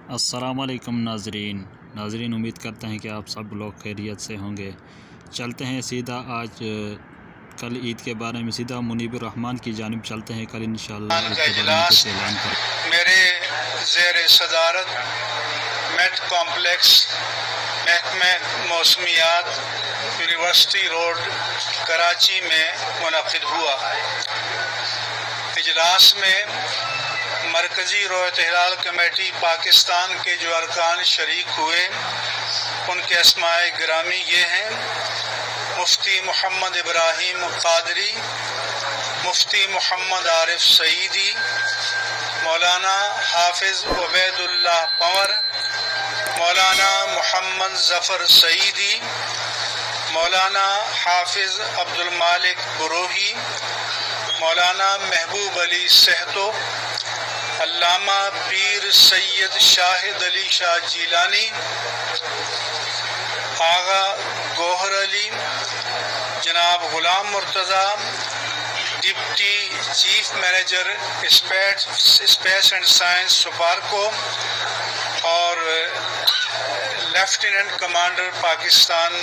السلام علیکم ناظرین، امید کرتے ہیں کہ آپ سب لوگ خیریت سے ہوں گے۔ چلتے ہیں سیدھا آج کل عید کے بارے میں سیدھا منیب الرحمان کی جانب چلتے ہیں۔ کل انشاءاللہ عید کے بارے میں کچھ اعلان کریں۔ میرے زیر صدارت میٹ کمپلیکس محکمہ موسمیات یونیورسٹی روڈ کراچی میں منعقد ہوا۔ اجلاس میں مرکزی رویت ہلال کمیٹی پاکستان کے جو ارکان شریک ہوئے ان کے اسماء گرامی یہ ہیں: مفتی محمد ابراہیم قادری، مفتی محمد عارف سعیدی، مولانا حافظ عبید اللہ پنور، مولانا محمد ظفر سعیدی، مولانا حافظ عبد المالک بروہی، مولانا محبوب علی صحتو، علامہ پیر سید شاہد علی شاہ جیلانی، آغا گوہر علی، جناب Ghulam Murtaza, deputy chief manager space and science SUPARCO, اور لیفٹیننٹ کمانڈر پاکستان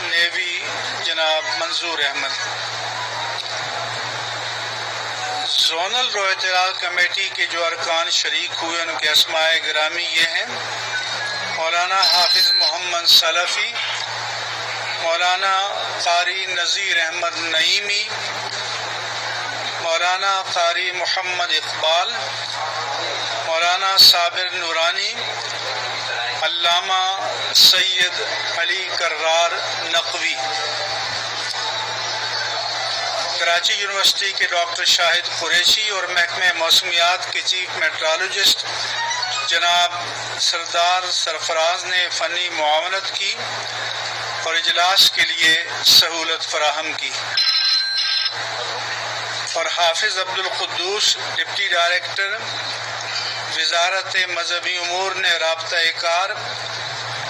نیوی جناب منظور احمد۔ زونل رویت ہلال کمیٹی کے جو ارکان شریک ہوئے ان کے اسماء گرامی یہ ہیں: مولانا حافظ محمد سلفی، مولانا قاری نذیر احمد نعیمی، مولانا قاری محمد اقبال، مولانا صابر نورانی، علامہ سید علی کرار نقوی۔ کراچی یونیورسٹی کے ڈاکٹر شاہد قریشی اور محکمہ موسمیات کے چیف میٹرالوجسٹ جناب سردار سرفراز نے فنی معاونت کی اور اجلاس کے لیے سہولت فراہم کی، اور حافظ عبد القدوس ڈپٹی ڈائریکٹر وزارت مذہبی امور نے رابطہ کار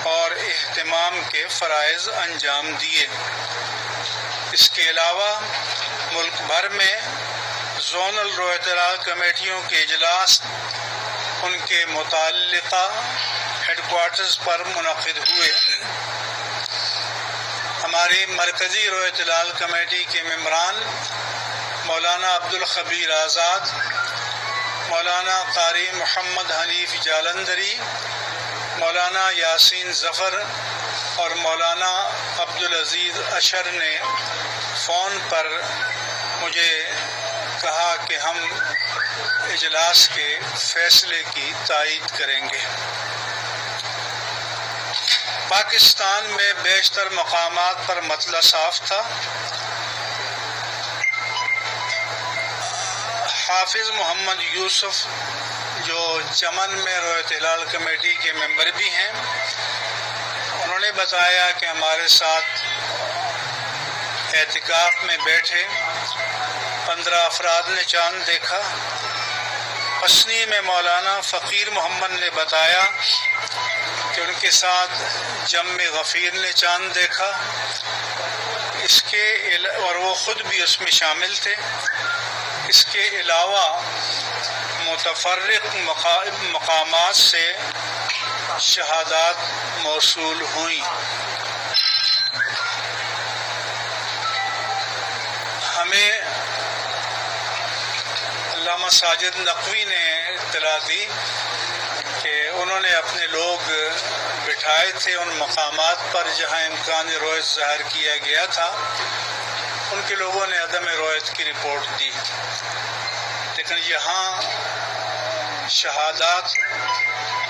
اور اہتمام کے فرائض انجام دیے۔ اس کے علاوہ ملک بھر میں زونل رویت ہلال کمیٹیوں کے اجلاس ان کے متعلقہ ہیڈ کوارٹرز پر منعقد ہوئے۔ ہماری مرکزی رویت ہلال کمیٹی کے ممبران مولانا عبد الخبیر آزاد، مولانا قاری محمد حنیف جالندری، مولانا یاسین ظفر اور مولانا عبدالعزیز اشر نے فون پر مجھے کہا کہ ہم اجلاس کے فیصلے کی تائید کریں گے۔ پاکستان میں بیشتر مقامات پر مسئلہ صاف تھا۔ حافظ محمد یوسف جو چمن میں رویت ہلال کمیٹی کے ممبر بھی ہیں، انہوں نے بتایا کہ ہمارے ساتھ اعتکاف میں بیٹھے 15 افراد نے چاند دیکھا۔ حسنی میں مولانا فقیر محمد نے بتایا کہ ان کے ساتھ جم غفیر نے چاند دیکھا، اور وہ خود بھی اس میں شامل تھے۔ اس کے علاوہ متفرق مقامات سے شہادات موصول ہوئیں۔ ہمیں علامہ ساجد نقوی نے اطلاع دی کہ انہوں نے اپنے لوگ بٹھائے تھے ان مقامات پر جہاں امکان رویت ظاہر کیا گیا تھا، ان کے لوگوں نے عدم رویت کی رپورٹ دی، لیکن یہاں شہادات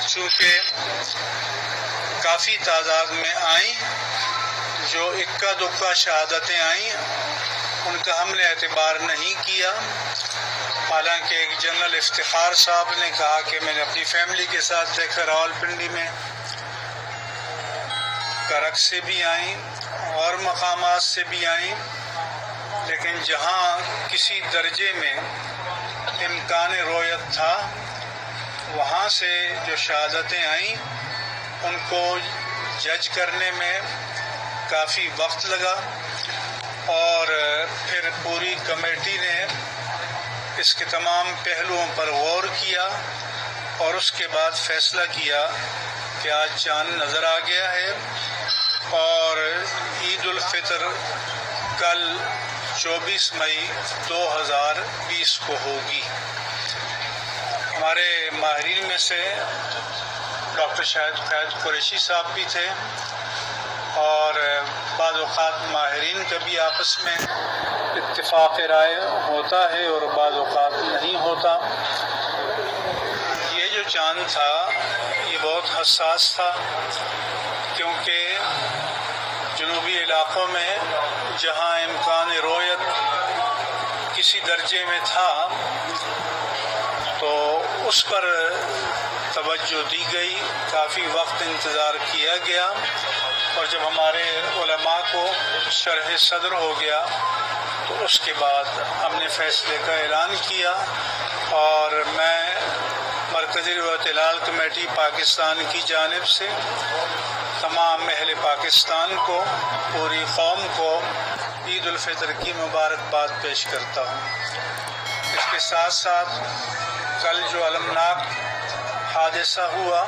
چونکہ کافی تعداد میں آئیں، جو اکا دکا شہادتیں آئیں ان کا ہم نے اعتبار نہیں کیا، حالانکہ ایک جنرل افتخار صاحب نے کہا کہ میں نے اپنی فیملی کے ساتھ دیکھا، راولپنڈی میں کرک سے بھی آئیں اور مقامات سے بھی آئیں، لیکن جہاں کسی درجے میں امکان رویت تھا وہاں سے جو شہادتیں آئیں ان کو جج کرنے میں کافی وقت لگا، اور پھر پوری کمیٹی نے اس کے تمام پہلوؤں پر غور کیا اور اس کے بعد فیصلہ کیا کہ آج چاند نظر آ گیا ہے اور عید الفطر کل 24 مئی 2020 کو ہوگی۔ ہمارے ماہرین میں سے ڈاکٹر شاہد فیض قریشی صاحب بھی تھے، اور بعض اوقات ماہرین کا بھی آپس میں اتفاق رائے ہوتا ہے اور بعض اوقات نہیں ہوتا۔ یہ جو چاند تھا یہ بہت حساس تھا، کیونکہ جنوبی علاقوں میں جہاں امکان رویت کسی درجے میں تھا تو اس پر توجہ دی گئی، کافی وقت انتظار کیا گیا، اور جب ہمارے علماء کو شرح صدر ہو گیا تو اس کے بعد ہم نے فیصلے کا اعلان کیا، اور میں مرکزی روایت ہلال کمیٹی پاکستان کی جانب سے تمام اہل پاکستان کو، پوری قوم کو عید الفطر کی مبارکباد پیش کرتا ہوں۔ اس کے ساتھ ساتھ کل جو المناک حادثہ ہوا